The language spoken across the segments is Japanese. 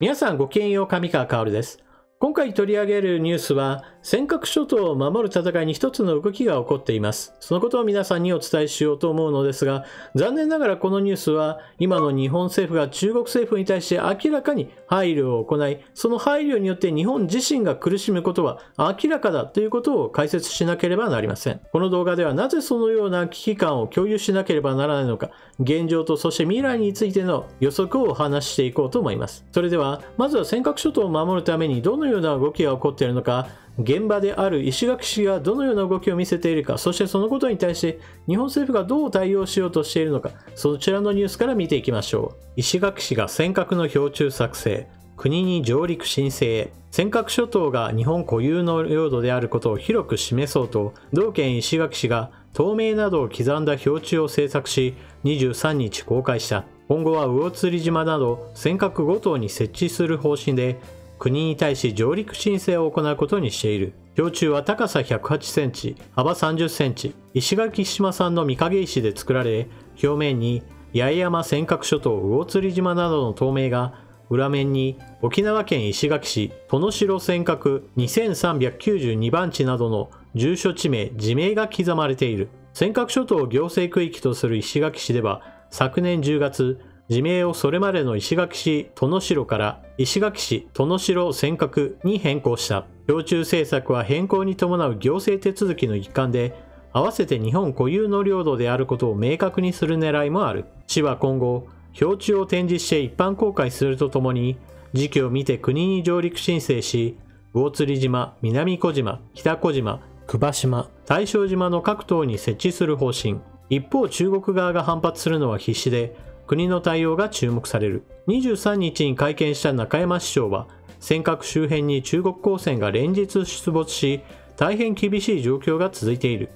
皆さんごきげんよう、上川薫です。今回取り上げるニュースは、尖閣諸島を守る戦いに一つの動きが起こっています。そのことを皆さんにお伝えしようと思うのですが、残念ながらこのニュースは、今の日本政府が中国政府に対して明らかに配慮を行い、その配慮によって日本自身が苦しむことは明らかだということを解説しなければなりません。この動画ではなぜそのような危機感を共有しなければならないのか、現状とそして未来についての予測をお話ししていこうと思います。それでは、まずは尖閣諸島を守るためにどのような動きが起こっているのか、現場である石垣市がどのような動きを見せているか、そしてそのことに対して日本政府がどう対応しようとしているのか、そちらのニュースから見ていきましょう。石垣市が尖閣の標柱作成、国に上陸申請へ。尖閣諸島が日本固有の領土であることを広く示そうと、同県石垣市が透明などを刻んだ標柱を制作し、23日公開した。今後は魚釣島など尖閣5島に設置する方針で、国に対し上陸申請を行うことにしている。標柱は高さ108センチ、幅30センチ、石垣島産の御影石で作られ、表面に八重山尖閣諸島魚釣島などの島名が、裏面に沖縄県石垣市殿城尖閣2392番地などの住所地名、地名が刻まれている。尖閣諸島を行政区域とする石垣市では、昨年10月、地名をそれまでの石垣市殿城から石垣市殿城尖閣に変更した。標柱政策は変更に伴う行政手続きの一環で、合わせて日本固有の領土であることを明確にする狙いもある。市は今後、標柱を展示して一般公開するとともに、時期を見て国に上陸申請し、魚釣島、南小島、北小島、久場島、大正島の各島に設置する方針。一方、中国側が反発するのは必至で、国の対応が注目される。23日に会見した中山市長は、尖閣周辺に中国公船が連日出没し、大変厳しい状況が続いている。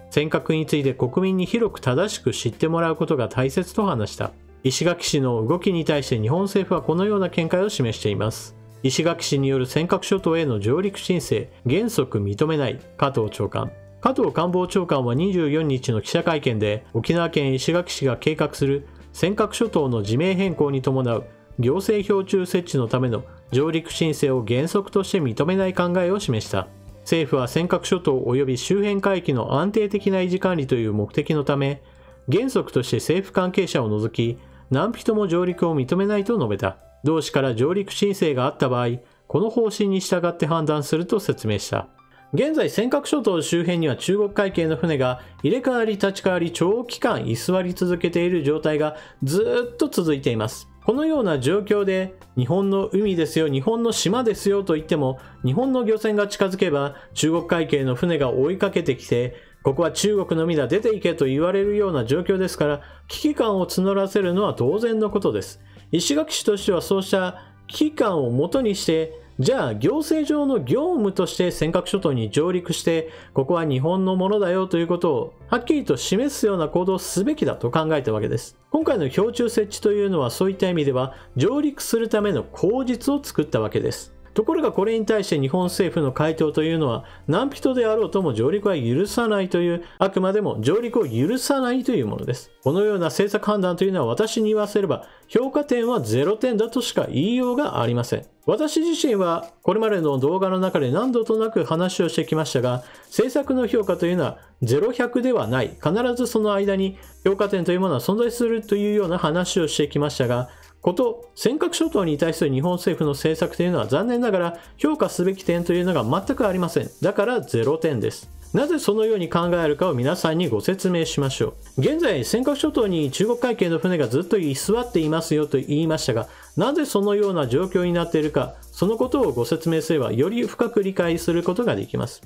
尖閣について国民に広く正しく知ってもらうことが大切と話した。石垣市の動きに対して日本政府はこのような見解を示しています。石垣市による尖閣諸島への上陸申請、原則認めない、加藤長官。加藤官房長官は24日の記者会見で、沖縄県石垣市が計画する尖閣諸島の地名変更に伴う行政標柱設置のための上陸申請を原則として認めない考えを示した。政府は尖閣諸島及び周辺海域の安定的な維持管理という目的のため、原則として政府関係者を除き、何人も上陸を認めないと述べた。同市から上陸申請があった場合、この方針に従って判断すると説明した。現在、尖閣諸島周辺には中国海警の船が入れ替わり立ち替わり長期間居座り続けている状態がずっと続いています。このような状況で日本の海ですよ、日本の島ですよと言っても、日本の漁船が近づけば中国海警の船が追いかけてきて、ここは中国の海だ、出ていけと言われるような状況ですから、危機感を募らせるのは当然のことです。石垣市としてはそうした危機感をもとにして、じゃあ行政上の業務として尖閣諸島に上陸して、ここは日本のものだよということをはっきりと示すような行動をすべきだと考えたわけです。今回の標柱設置というのはそういった意味では上陸するための口実を作ったわけです。ところがこれに対して日本政府の回答というのは、何人であろうとも上陸は許さないという、あくまでも上陸を許さないというものです。このような政策判断というのは私に言わせれば、評価点は0点だとしか言いようがありません。私自身はこれまでの動画の中で何度となく話をしてきましたが、政策の評価というのは0、100ではない。必ずその間に評価点というものは存在するというような話をしてきましたが、尖閣諸島に対する日本政府の政策というのは残念ながら評価すべき点というのが全くありません。だから0点です。なぜそのように考えるかを皆さんにご説明しましょう。現在、尖閣諸島に中国海警の船がずっと居座っていますよと言いましたが、なぜそのような状況になっているか、そのことをご説明すればより深く理解することができます。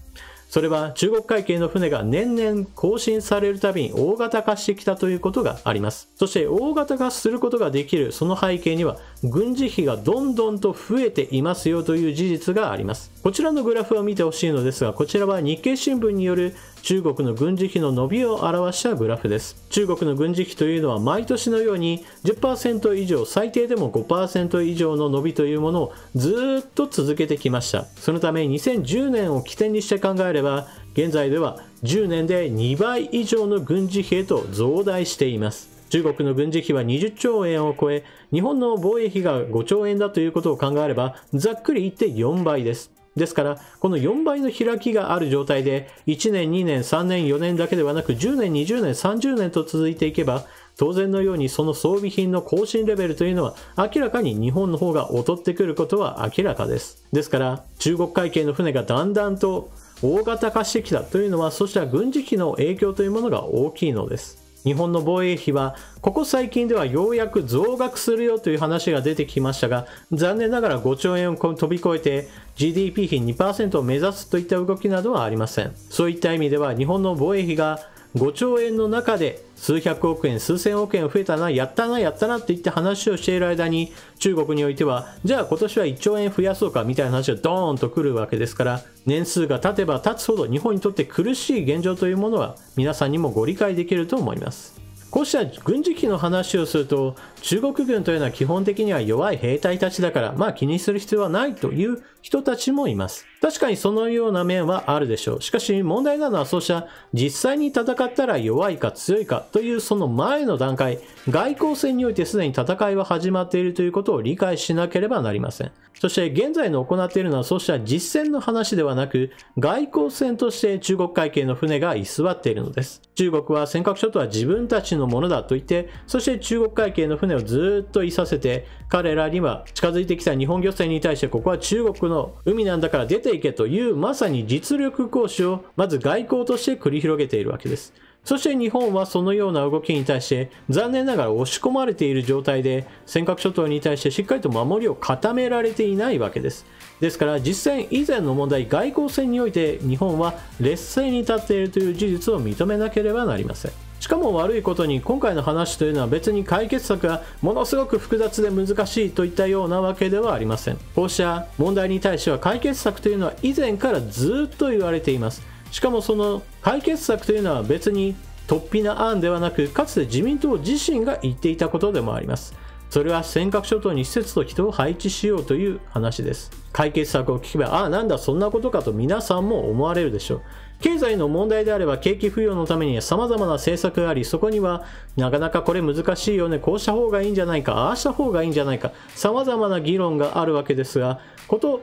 それは中国海警の船が年々更新されるたびに大型化してきたということがあります。そして大型化することができるその背景には軍事費がどんどんと増えていますよという事実があります。こちらのグラフを見てほしいのですが、こちらは日経新聞による中国の軍事費の伸びを表したグラフです。中国の軍事費というのは毎年のように 10% 以上、最低でも 5% 以上の伸びというものをずっと続けてきました。そのため2010年を起点にして考えれば、現在では10年で2倍以上の軍事費へと増大しています。中国の軍事費は20兆円を超え、日本の防衛費が5兆円だということを考えれば、ざっくり言って4倍です。ですから、この4倍の開きがある状態で、1年、2年、3年、4年だけではなく、10年、20年、30年と続いていけば、当然のようにその装備品の更新レベルというのは明らかに日本の方が劣ってくることは明らかです。ですから、中国海警の船がだんだんと大型化してきたというのは、そうした軍事費の影響というものが大きいのです。日本の防衛費はここ最近ではようやく増額するよという話が出てきましたが、残念ながら5兆円を飛び越えて GDP 比 2% を目指すといった動きなどはありません。そういった意味では日本の防衛費が5兆円の中で数百億円、数千億円増えたな、やったなって言って話をしている間に、中国においては、じゃあ今年は1兆円増やそうかみたいな話がドーンと来るわけですから、年数が経てば経つほど日本にとって苦しい現状というものは皆さんにもご理解できると思います。こうした軍事費の話をすると、中国軍というのは基本的には弱い兵隊たちだから、気にする必要はないという人たちもいます。確かにそのような面はあるでしょう。しかし問題なのはそうした実際に戦ったら弱いか強いかというその前の段階、外交戦においてすでに戦いは始まっているということを理解しなければなりません。そして現在の行っているのはそうした実戦の話ではなく、外交戦として中国海警の船が居座っているのです。中国は尖閣諸島は自分たちのものだと言って、そして中国海警の船をずっと居させて、彼らには近づいてきた日本漁船に対してここは中国の海なんだから出ていけというまさに実力行使をまず外交として繰り広げているわけです。そして日本はそのような動きに対して残念ながら押し込まれている状態で尖閣諸島に対してしっかりと守りを固められていないわけです。ですから実戦以前の問題、外交戦において日本は劣勢に立っているという事実を認めなければなりません。しかも悪いことに今回の話というのは別に解決策がものすごく複雑で難しいといったようなわけではありません。こうした問題に対しては解決策というのは以前からずっと言われています。しかもその解決策というのは別に突飛な案ではなく、かつて自民党自身が言っていたことでもあります。それは尖閣諸島に施設と人を配置しようという話です。解決策を聞けば、なんだそんなことかと皆さんも思われるでしょう。経済の問題であれば景気浮揚のためには様々な政策があり、そこにはなかなかこれ難しいよね、こうした方がいいんじゃないか、ああした方がいいんじゃないか、様々な議論があるわけですが、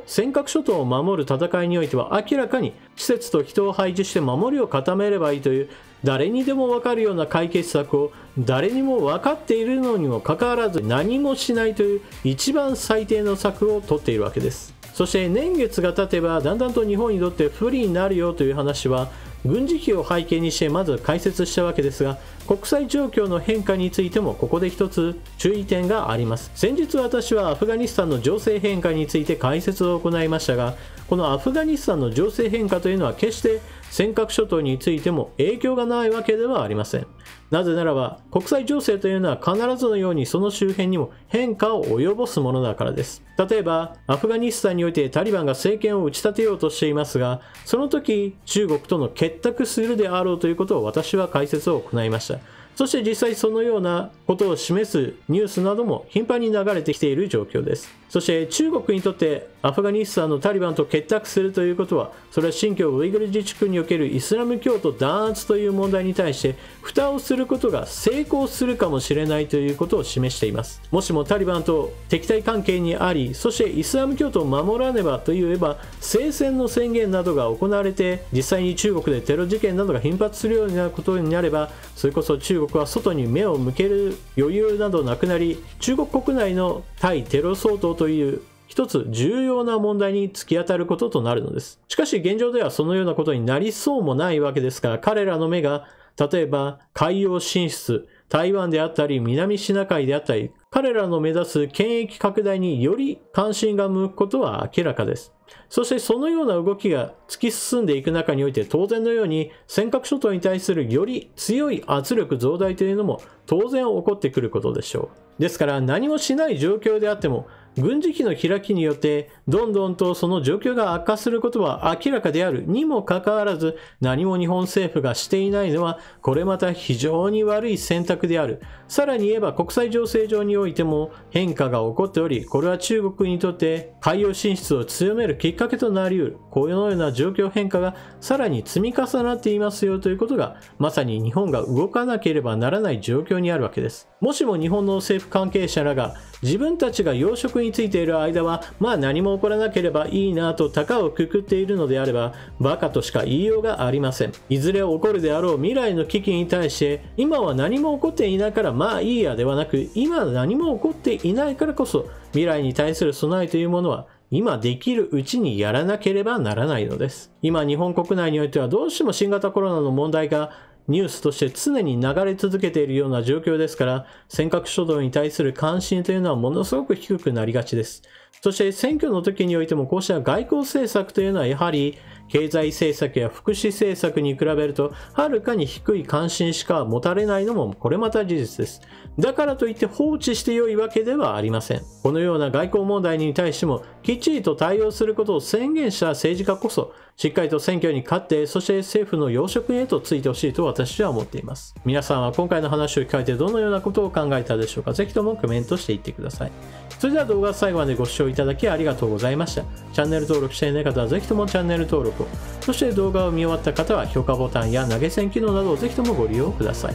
尖閣諸島を守る戦いにおいては明らかに施設と人を配置して守りを固めればいいという誰にでも分かるような解決策を誰にも分かっているのにもかかわらず何もしないという一番最低の策を取っているわけです。そして年月が経てばだんだんと日本にとって不利になるよという話は軍事費を背景にしてまず解説したわけですが、国際状況の変化についてもここで一つ注意点があります。先日私はアフガニスタンの情勢変化について解説を行いましたが、このアフガニスタンの情勢変化というのは決して尖閣諸島についても影響がないわけではありません。なぜならば国際情勢というのは必ずのようにその周辺にも変化を及ぼすものだからです。例えばアフガニスタンにおいてタリバンが政権を打ち立てようとしていますが、その時中国との結託するであろうということを私は解説を行いました。そして実際そのようなことを示すニュースなども頻繁に流れてきている状況です。そして中国にとってアフガニスタンのタリバンと結託するということは、それは新疆ウイグル自治区におけるイスラム教徒弾圧という問題に対して蓋をすることが成功するかもしれないということを示しています。もしもタリバンと敵対関係にあり、そしてイスラム教徒を守らねばといえば聖戦の宣言などが行われて実際に中国でテロ事件などが頻発するようなことになれば、それこそ中国は外に目を向ける余裕などなくなり、中国国内の対テロ騒動という一つ重要な問題に突き当たることとなるのです。しかし現状ではそのようなことになりそうもないわけですから、彼らの目が例えば海洋進出、台湾であったり南シナ海であったり、彼らの目指す権益拡大により関心が向くことは明らかです。そしてそのような動きが突き進んでいく中において、当然のように尖閣諸島に対するより強い圧力増大というのも当然起こってくることでしょう。ですから何もしない状況であっても軍事費の開きによってどんどんとその状況が悪化することは明らかであるにもかかわらず、何も日本政府がしていないのはこれまた非常に悪い選択である。さらに言えば国際情勢上においても変化が起こっており、これは中国にとって海洋進出を強めるきっかけとなり得る。このような状況変化がさらに積み重なっていますよということが、まさに日本が動かなければならない状況にあるわけです。もしも日本の政府関係者らが自分たちが要職についている間は何も起こらなければいいなと高をくくっているのであれば、バカとしか言いようがありません。いずれ起こるであろう未来の危機に対して今は何も起こっていないからいいやではなく、今何も起こっていないからこそ未来に対する備えというものは今できるうちにやらなければならないのです。今日本国内においてはどうしても新型コロナの問題がニュースとして常に流れ続けているような状況ですから、尖閣諸島に対する関心というのはものすごく低くなりがちです。そして選挙の時においてもこうした外交政策というのはやはり経済政策や福祉政策に比べるとはるかに低い関心しか持たれないのもこれまた事実です。だからといって放置して良いわけではありません。このような外交問題に対してもきっちりと対応することを宣言した政治家こそしっかりと選挙に勝って、そして政府の要職へとついてほしいと私は思っています。皆さんは今回の話を聞かれてどのようなことを考えたでしょうか。ぜひともコメントしていってください。それでは動画最後までご視聴いただきありがとうございました。チャンネル登録していない方はぜひともチャンネル登録を。そして動画を見終わった方は評価ボタンや投げ銭機能などをぜひともご利用ください。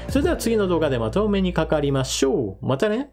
それでは次の動画でまたお目にかかりましょう。またね。